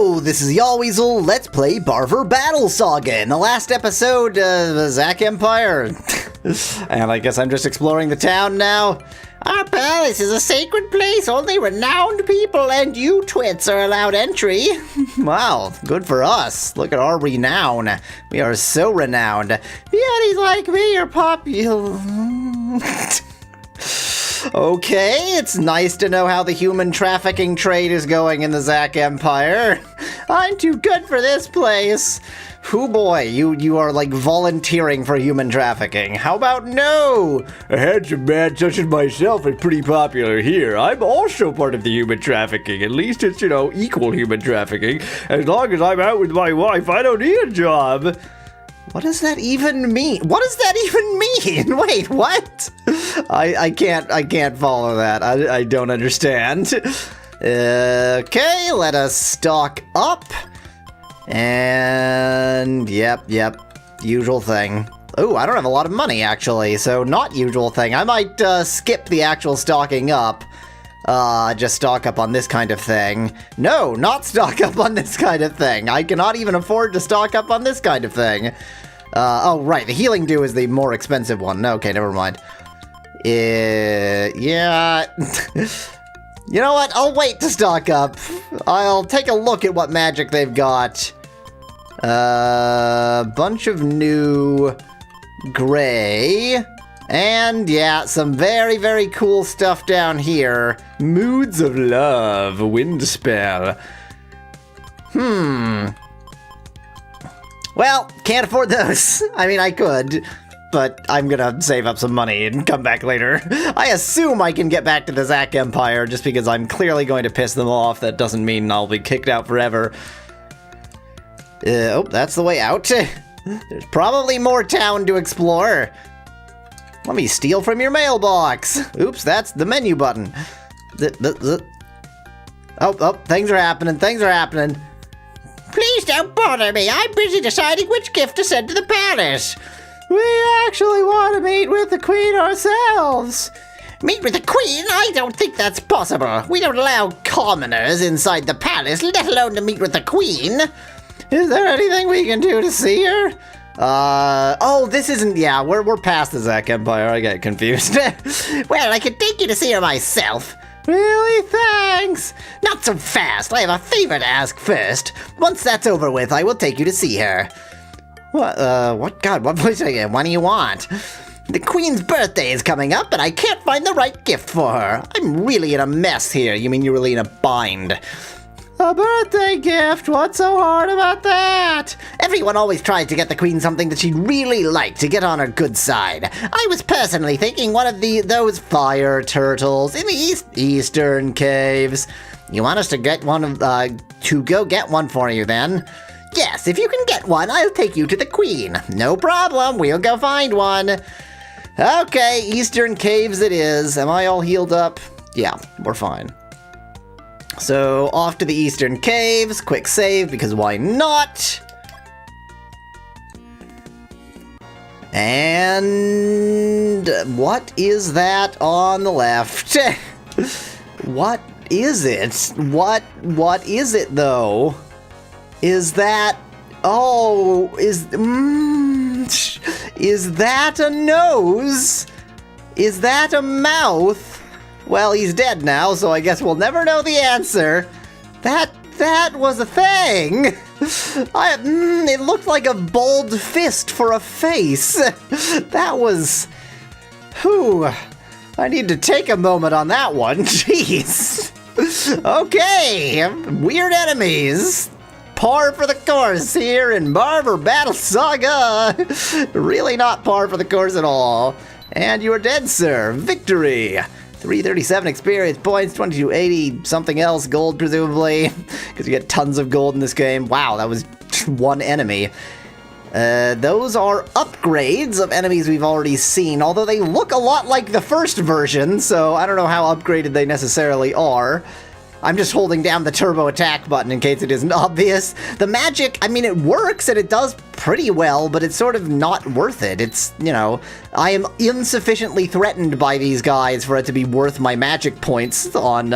Hello, this is Yahweasel. Let's play Barver Battle Saga. In the last episode, the Zack Empire. And I guess I'm just exploring the town now. Our palace is a sacred place. Only renowned people and you twits are allowed entry. Wow, good for us. Look at our renown. We are so renowned. Beauties like me are popular. Okay, it's nice to know how the human trafficking trade is going in the Zack Empire. I'm too good for this place. Hoo boy, you are like volunteering for human trafficking. How about no? A handsome man such as myself is pretty popular here. I'm also part of the human trafficking. At least it's, equal human trafficking. As long as I'm out with my wife, I don't need a job. What does that even mean? What does that even mean? Wait, what? I can't follow that. I don't understand. Okay, let us stock up. And yep, usual thing. Oh, I don't have a lot of money actually, so not usual thing. I might skip the actual stocking up. Just stock up on this kind of thing. No, not stock up on this kind of thing. I cannot even afford to stock up on this kind of thing. Oh, right, the healing dew is the more expensive one. Okay, never mind. Yeah. You know what? I'll wait to stock up. I'll take a look at what magic they've got. Bunch of new gray. And yeah, some very, very cool stuff down here. Moods of Love, wind spell. Well, can't afford those. I mean, I could, but I'm gonna save up some money and come back later. I assume I can get back to the Zack Empire just because I'm clearly going to piss them off. That doesn't mean I'll be kicked out forever. Oh, that's the way out. There's probably more town to explore. Let me steal from your mailbox. Oops, that's the menu button. Oh, things are happening, Please don't bother me. I'm busy deciding which gift to send to the palace. We actually want to meet with the queen ourselves. Meet with the queen? I don't think that's possible. We don't allow commoners inside the palace, let alone to meet with the queen. Is there anything we can do to see her? Oh, this isn't, yeah, we're past the Zack Empire. I get confused. Well, I could take you to see her myself. Really? Thanks. Not so fast. I have a favor to ask first. Once that's over with, I will take you to see her. What? God, what voice again? What do you want? The Queen's birthday is coming up, and I can't find the right gift for her. I'm really in a mess here. You mean you're really in a bind? A birthday gift? What's so hard about that? Everyone always tries to get the Queen something that she'd really like to get on her good side. I was personally thinking one of those fire turtles in the eastern caves. You want us to get one of to go get one for you then? Yes, if you can get one, I'll take you to the Queen. No problem, we'll go find one. Okay, eastern caves it is. Am I all healed up? Yeah, we're fine. So, off to the eastern caves, quick save, because why not? And what is that on the left? What is it? What is it, though? Is that... Oh, is that a nose? Is that a mouth? Well, he's dead now, so I guess we'll never know the answer. That was a thing. It looked like a bald fist for a face. That was... Whew. I need to take a moment on that one. Jeez. Okay, weird enemies. Par for the course here in Barver Battle Saga. Really not par for the course at all. And you are dead, sir. Victory. 337 experience points, 2280 something else, gold presumably, because you get tons of gold in this game. Wow, that was one enemy. Those are upgrades of enemies we've already seen, although they look a lot like the first version, so I don't know how upgraded they necessarily are. I'm just holding down the turbo attack button in case it isn't obvious. The magic, I mean, it works and it does pretty well, but it's sort of not worth it. It's, you know, I am insufficiently threatened by these guys for it to be worth my magic points on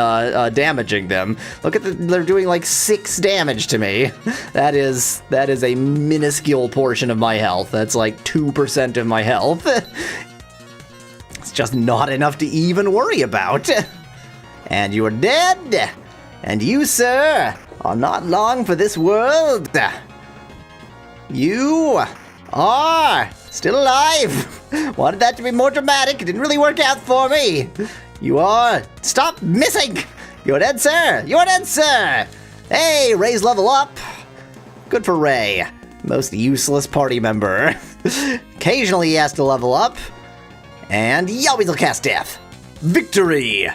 damaging them. Look at they're doing like 6 damage to me. That is a minuscule portion of my health. That's like 2% of my health. It's just not enough to even worry about. And you are dead. And you, sir, are not long for this world. You are still alive. Wanted that to be more dramatic. It didn't really work out for me. You are... Stop missing. You're dead, sir. You're dead, sir. Hey, Ray's level up. Good for Ray. Most useless party member. Occasionally he has to level up. And Yahweasel cast death. Victory!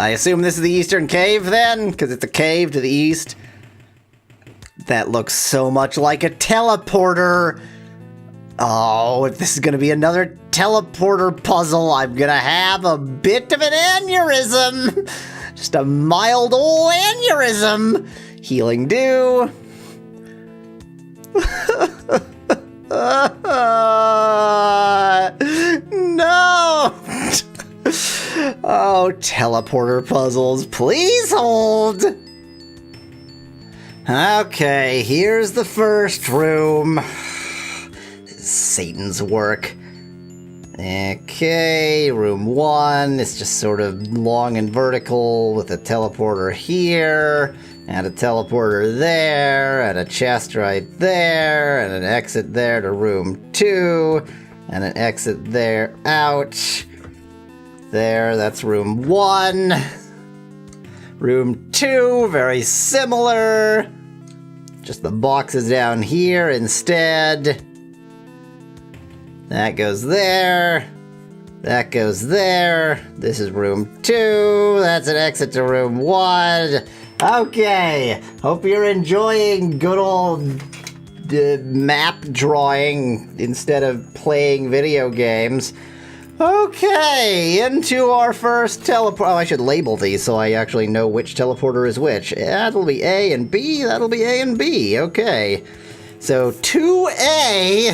I assume this is the Eastern Cave then, because it's a cave to the east. That looks so much like a teleporter. Oh, if this is going to be another teleporter puzzle, I'm going to have a bit of an aneurysm. Just a mild old aneurysm. Healing dew. No! Oh, teleporter puzzles, please hold! Okay, here's the first room. This is Satan's work. Okay, room 1 is just sort of long and vertical with a teleporter here, and a teleporter there, and a chest right there, and an exit there to room 2, and an exit there out. There, that's room 1. Room 2, very similar. Just the boxes down here instead. That goes there. That goes there. This is room 2. That's an exit to room 1. Okay, hope you're enjoying good old map drawing instead of playing video games. Okay, into our first teleport. Oh, I should label these so I actually know which teleporter is which. That'll be A and B. That'll be A and B. Okay. So 2A.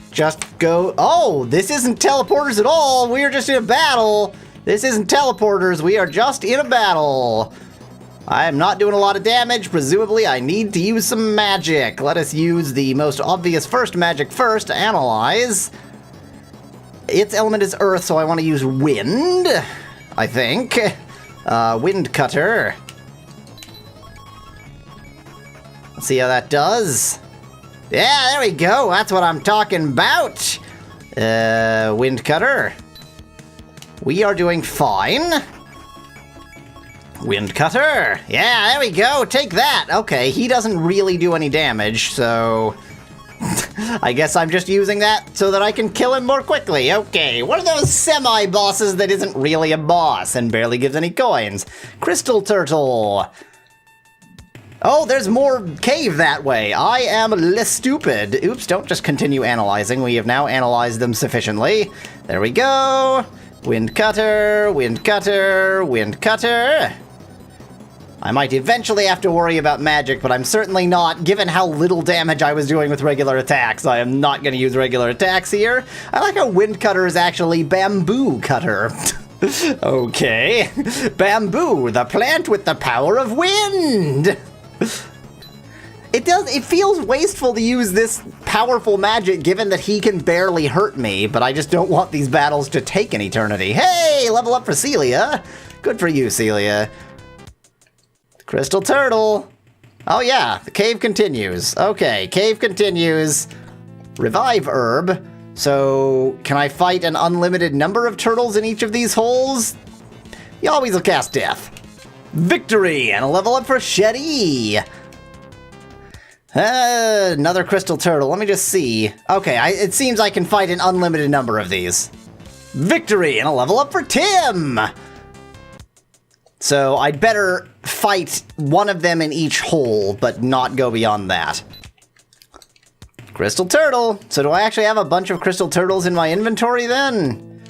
Just go. Oh, this isn't teleporters at all. We are just in a battle. This isn't teleporters. We are just in a battle. I am not doing a lot of damage. Presumably, I need to use some magic. Let us use the most obvious first magic first to analyze. Its element is earth, so I want to use wind, I think. Wind cutter. Let's see how that does. Yeah, there we go. That's what I'm talking about. Wind cutter. We are doing fine. Wind cutter. Yeah, there we go. Take that. Okay, he doesn't really do any damage, so... I guess I'm just using that so that I can kill him more quickly. Okay, one of those semi-bosses that isn't really a boss and barely gives any coins. Crystal turtle. Oh, there's more cave that way. I am less stupid. Oops, don't just continue analyzing. We have now analyzed them sufficiently. There we go. Wind cutter, wind cutter, wind cutter. I might eventually have to worry about magic, but I'm certainly not, given how little damage I was doing with regular attacks. I am not going to use regular attacks here. I like how wind cutter is actually bamboo cutter. Okay. Bamboo, the plant with the power of wind. It feels wasteful to use this powerful magic given that he can barely hurt me, but I just don't want these battles to take an eternity. Hey, level up for Celia. Good for you, Celia. Crystal turtle. Oh yeah, the cave continues. Okay, cave continues. Revive herb. So, can I fight an unlimited number of turtles in each of these holes? Yahweasel cast death. Victory, and a level up for Shetty. Another crystal turtle. Let me just see. Okay, it seems I can fight an unlimited number of these. Victory, and a level up for Tim. So I'd better fight one of them in each hole, but not go beyond that. Crystal turtle. So do I actually have a bunch of crystal turtles in my inventory then?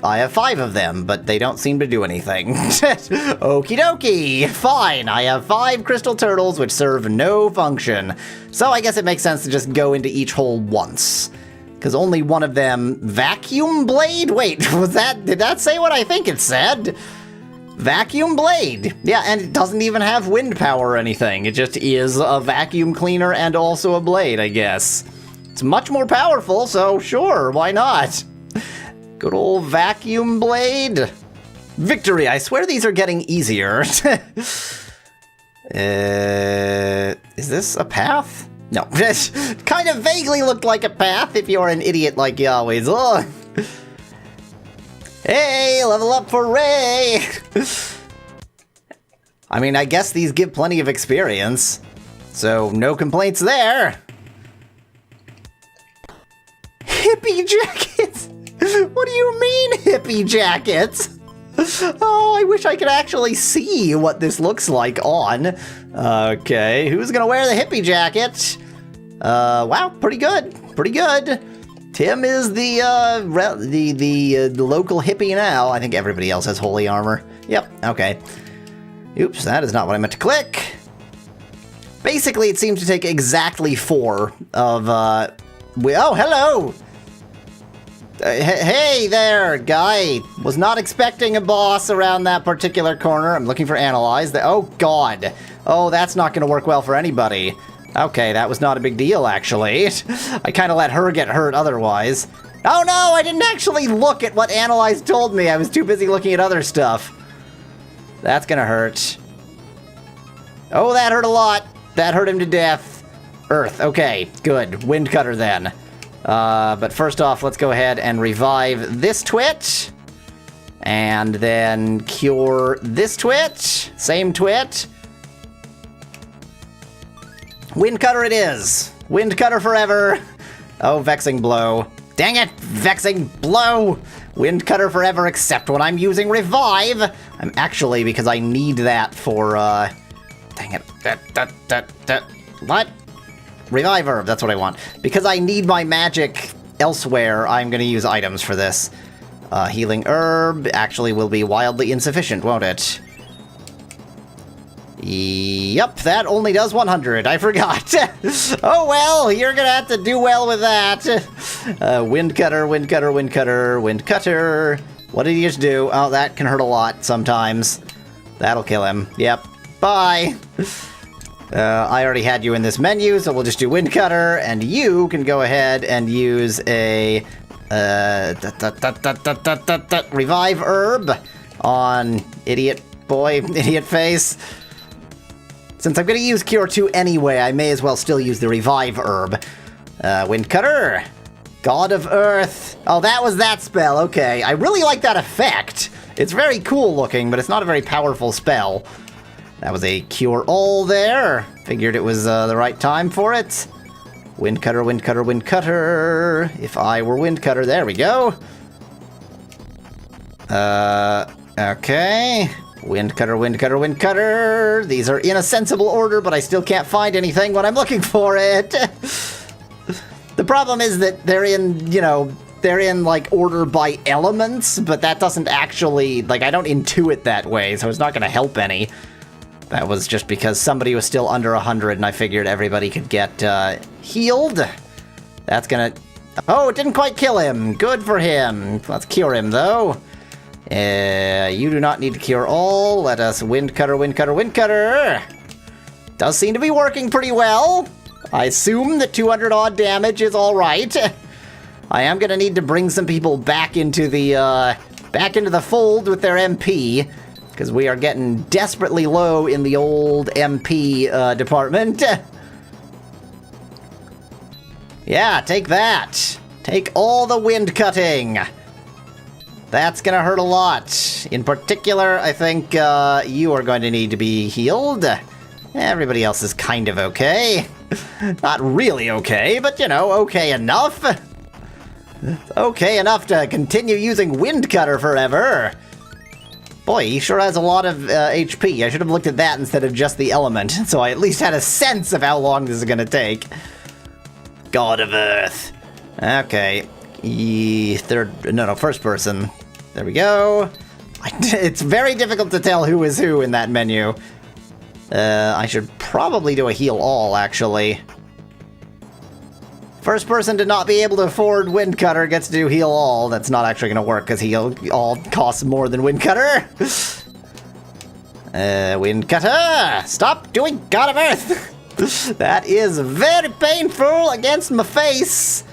I have 5 of them, but they don't seem to do anything. Okie dokie! Fine, I have 5 crystal turtles which serve no function. So I guess it makes sense to just go into each hole once. Because only one of them... Vacuum blade? Wait, did that say what I think it said? Vacuum blade. Yeah, and it doesn't even have wind power or anything. It just is a vacuum cleaner and also a blade, I guess. It's much more powerful, so sure, why not? Good old vacuum blade. Victory. I swear these are getting easier. Is this a path? No. Kind of vaguely looked like a path if you're an idiot like Yahweasel. Hey, level up for Ray! I mean, I guess these give plenty of experience, so no complaints there. Hippie jackets? What do you mean, hippie jackets? Oh, I wish I could actually see what this looks like on. Okay, who's gonna wear the hippie jacket? Wow, pretty good, pretty good. Tim is the local hippie now. I think everybody else has holy armor. Yep, okay. Oops, that is not what I meant to click. Basically, it seems to take exactly 4 of, oh, hello! Hey there, guy. Was not expecting a boss around that particular corner. I'm looking for analyze. Oh, God. Oh, that's not going to work well for anybody. Okay, that was not a big deal, actually. I kind of let her get hurt otherwise. Oh no, I didn't actually look at what Analyze told me. I was too busy looking at other stuff. That's gonna hurt. Oh, that hurt a lot. That hurt him to death. Earth, okay, good. Wind cutter then. But first off, let's go ahead and revive this twit. And then cure this twit. Same twit. Wind cutter it is. Wind cutter forever. Oh, vexing blow. Dang it, vexing blow. Wind cutter forever except when I'm using revive. I'm actually, because I need that for, dang it. What? Revive herb, that's what I want. Because I need my magic elsewhere, I'm gonna use items for this. Healing herb actually will be wildly insufficient, won't it? Yep, that only does 100. I forgot. Oh well, you're gonna have to do well with that. Wind cutter, wind cutter, wind cutter, wind cutter. What did he just do? Oh, that can hurt a lot sometimes. That'll kill him. Yep. Bye. I already had you in this menu, so we'll just do wind cutter, and you can go ahead and use a revive herb on idiot boy, idiot face. Since I'm going to use Cure 2 anyway, I may as well still use the Revive Herb. Wind Cutter. God of Earth. Oh, that was that spell. Okay. I really like that effect. It's very cool looking, but it's not a very powerful spell. That was a Cure All there. Figured it was the right time for it. Wind Cutter, Wind Cutter, Wind Cutter. If I were Wind Cutter, there we go. Okay. Wind cutter, wind cutter, wind cutter. These are in a sensible order, but I still can't find anything when I'm looking for it. The problem is that they're in, you know, they're in, like, order by elements, but that doesn't actually, like, I don't intuit that way, so it's not going to help any. That was just because somebody was still under 100, and I figured everybody could get healed. That's gonna... Oh, it didn't quite kill him. Good for him. Let's cure him, though. You do not need to cure all. Let us wind cutter, wind cutter, wind cutter. Does seem to be working pretty well. I assume that 200 odd damage is all right. I am gonna need to bring some people back into the fold with their MP, because we are getting desperately low in the old MP department. Yeah, take that. Take all the wind cutting. That's gonna hurt a lot. In particular, I think you are going to need to be healed. Everybody else is kind of okay. Not really okay, but, you know, okay enough. Okay enough to continue using Wind Cutter forever. Boy, he sure has a lot of HP. I should have looked at that instead of just the element, so I at least had a sense of how long this is gonna take. God of Earth. Okay. First person. There we go. It's very difficult to tell who is who in that menu. I should probably do a heal all, actually. First person to not be able to afford Wind Cutter gets to do heal all. That's not actually going to work because heal all costs more than Wind Cutter. Wind Cutter! Stop doing God of Earth! That is very painful against my face.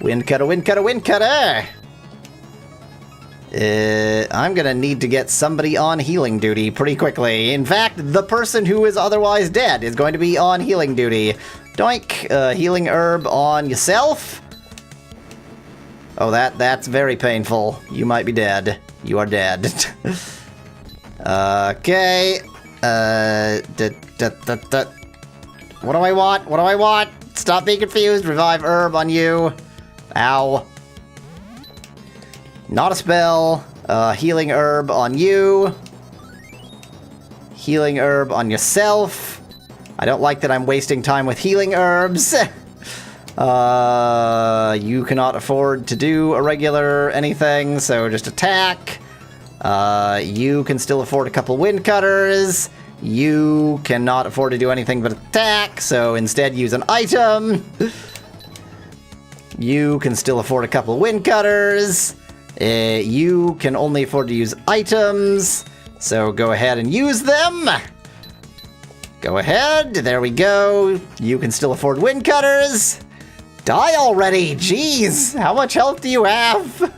Wind Cutter, Wind Cutter, Wind Cutter! I'm gonna need to get somebody on healing duty pretty quickly. In fact, the person who is otherwise dead is going to be on healing duty. Doink, healing herb on yourself. Oh, that's very painful. You might be dead. You are dead. Okay. What do I want? What do I want? Stop being confused. Revive herb on you. Ow. Not a spell. Healing herb on you. Healing herb on yourself. I don't like that I'm wasting time with healing herbs. You cannot afford to do a regular anything, so just attack. You can still afford a couple Wind Cutters. You cannot afford to do anything but attack, so instead use an item. You can still afford a couple Wind Cutters. You can only afford to use items, so go ahead and use them. Go ahead, there we go. You can still afford Wind Cutters. Die already, jeez. How much health do you have?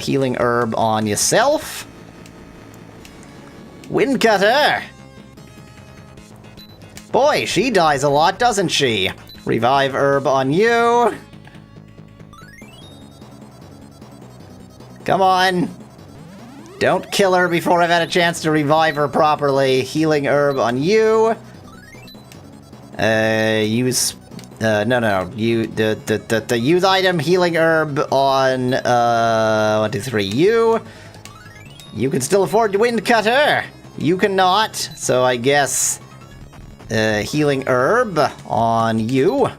Healing herb on yourself. Wind Cutter. Boy, she dies a lot, doesn't she? Revive herb on you. Come on. Don't kill her before I've had a chance to revive her properly. Healing herb on you. Use... no. Use item, healing herb on... 1, 2, 3, you. You can still afford Wind Cutter. You cannot, so I guess... healing herb on you.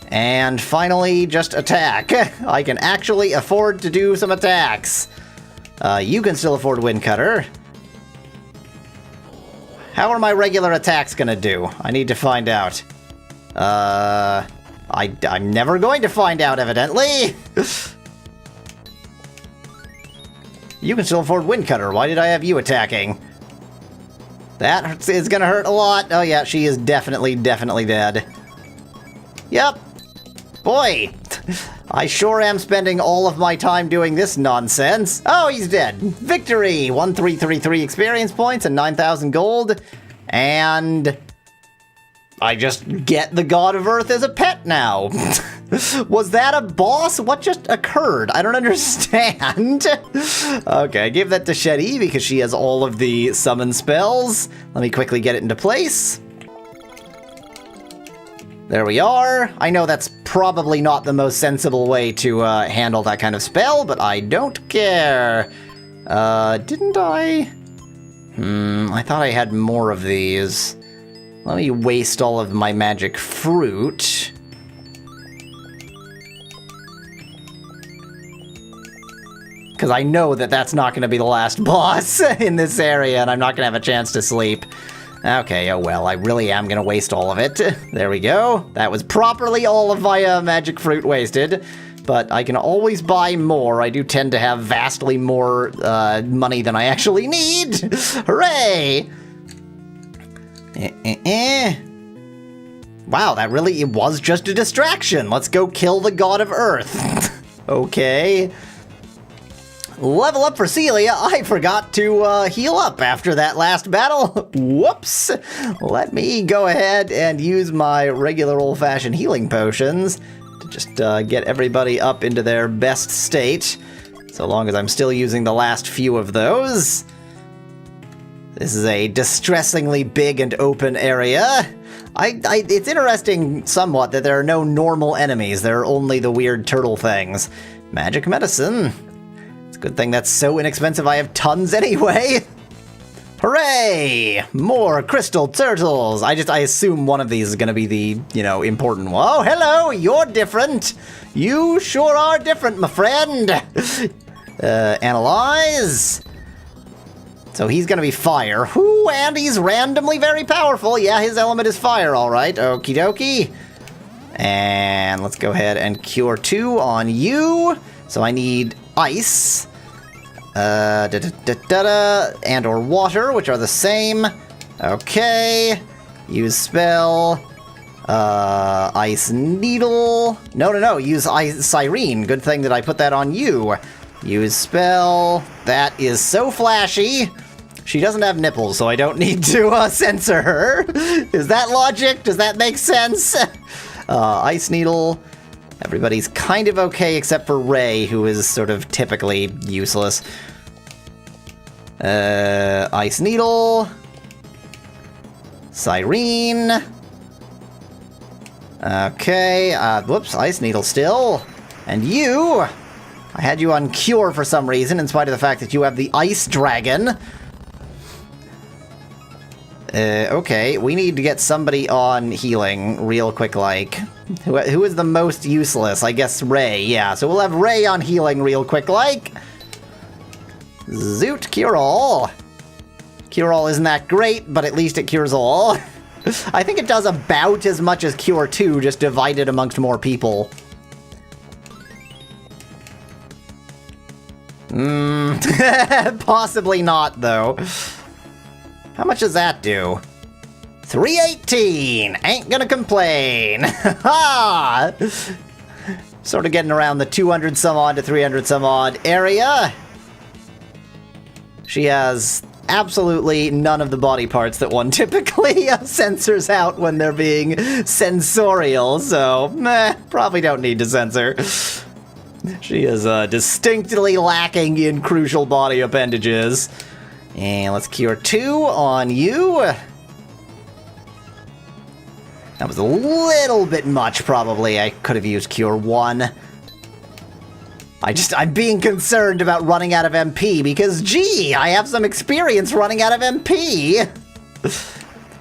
And finally, just attack. I can actually afford to do some attacks. You can still afford Wind Cutter. How are my regular attacks gonna do? I need to find out. I'm never going to find out, evidently. You can still afford Wind Cutter. Why did I have you attacking? That is gonna hurt a lot. Oh yeah, she is definitely dead. Yep. Boy, I sure am spending all of my time doing this nonsense. Oh, he's dead. Victory! 1333 experience points and 9,000 gold. And I just get the God of Earth as a pet now. Was that a boss? What just occurred? I don't understand. Okay, give that to Shetty because she has all of the summon spells. Let me quickly get it into place. There we are. I know that's probably not the most sensible way to handle that kind of spell, but I don't care. Didn't I? I thought I had more of these. Let me waste all of my magic fruit. Because I know that that's not going to be the last boss in this area, and I'm not going to have a chance to sleep. Okay, oh well, I really am going to waste all of it. There we go. That was properly all of my magic fruit wasted. But I can always buy more. I do tend to have vastly more money than I actually need. Hooray! Wow, that really was just a distraction. Let's go kill the God of Earth. Okay. Level up for Celia. I forgot to heal up after that last battle. Whoops. Let me go ahead and use my regular old-fashioned healing potions to just get everybody up into their best state. So long as I'm still using the last few of those. This is a distressingly big and open area. It's interesting somewhat that there are no normal enemies. There are only the weird turtle things. Magic medicine. Good thing that's so inexpensive I have tons anyway. Hooray! More crystal turtles. I assume one of these is gonna be the, important one. Oh, hello, you're different. You sure are different, my friend. Analyze. So he's gonna be fire. Ooh, and he's randomly very powerful. Yeah, his element is fire, all right. Okie dokie. And let's go ahead and cure 2 on you. So I need ice. And or water, which are the same. Okay. Use spell. Ice needle. No. Use ice siren. Good thing that I put that on you. Use spell. That is so flashy. She doesn't have nipples, so I don't need to censor her. Is that logic? Does that make sense? Ice needle. Everybody's kind of okay except for Ray, who is sort of typically useless. Ice needle. Siren. Okay, whoops, ice needle still. And you! I had you on cure for some reason, in spite of the fact that you have the ice dragon. Okay, we need to get somebody on healing real quick, like. Who is the most useless? I guess Ray, yeah. So we'll have Ray on healing real quick, like. Zoot, cure all. Cure all isn't that great, but at least it cures all. I think it does about as much as Cure 2, just divided amongst more people. Possibly not, though. How much does that do? 318! Ain't gonna complain! Ha! Sort of getting around the 200 some odd to 300 some odd area. She has absolutely none of the body parts that one typically censors out when they're being sensorial, so probably don't need to censor. She is distinctly lacking in crucial body appendages. And let's cure 2 on you. That was a little bit much, probably. I could have used cure 1. I'm being concerned about running out of MP because, gee, I have some experience running out of MP.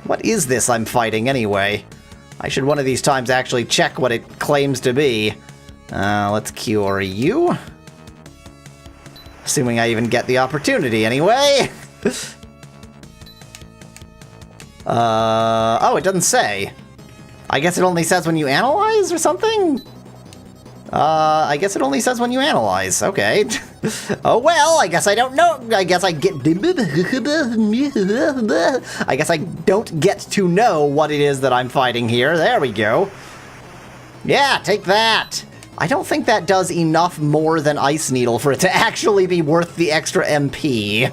What is this I'm fighting anyway? I should one of these times actually check what it claims to be. Let's cure you. Assuming I even get the opportunity anyway. Oh, it doesn't say. I guess it only says when you analyze or something? I guess it only says when you analyze. Okay. Oh well, I guess I don't know. I guess I don't get to know what it is that I'm fighting here. There we go. Yeah, take that. I don't think that does enough more than Ice Needle for it to actually be worth the extra MP.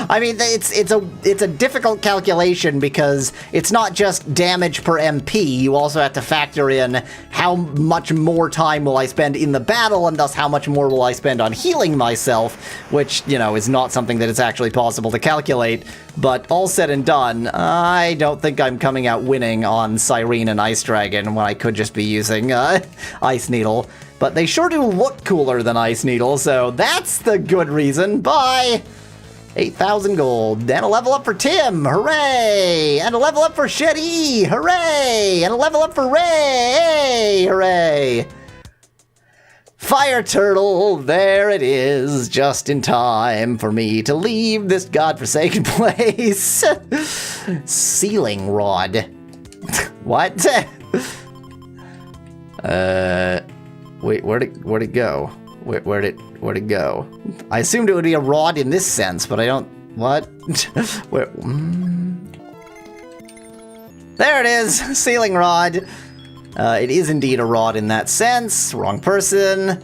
I mean, it's a difficult calculation because it's not just damage per MP. You also have to factor in how much more time will I spend in the battle, and thus how much more will I spend on healing myself, which, you know, is not something that is actually possible to calculate. But all said and done, I don't think I'm coming out winning on Siren and Ice Dragon when I could just be using Ice Needle. But they sure do look cooler than Ice Needle, so that's the good reason. Bye! 8,000 gold. And a level up for Tim! Hooray! And a level up for Shetty! Hooray! And a level up for Ray! Hooray! Fire Turtle, there it is, just in time for me to leave this godforsaken place. Sealing Rod. What? Wait, where'd it go? Where'd it go? I assumed it would be a rod in this sense, but I don't... What? Where? There it is! Sealing Rod! It is indeed a rod in that sense. Wrong person.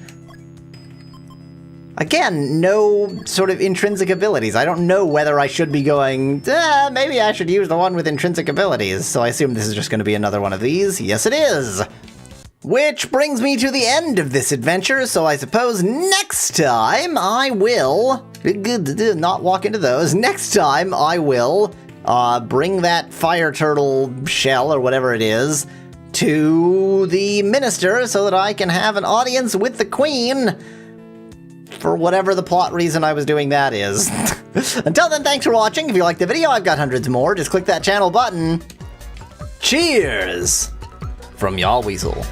Again, no sort of intrinsic abilities. I don't know whether I should be going, maybe I should use the one with intrinsic abilities. So I assume this is just going to be another one of these. Yes, it is! Which brings me to the end of this adventure, so I suppose next time I will... Not walk into those. Next time I will bring that fire turtle shell, or whatever it is, to the minister so that I can have an audience with the queen for whatever the plot reason I was doing that is. Until then, thanks for watching. If you liked the video, I've got hundreds more. Just click that channel button. Cheers! From Yahweasel.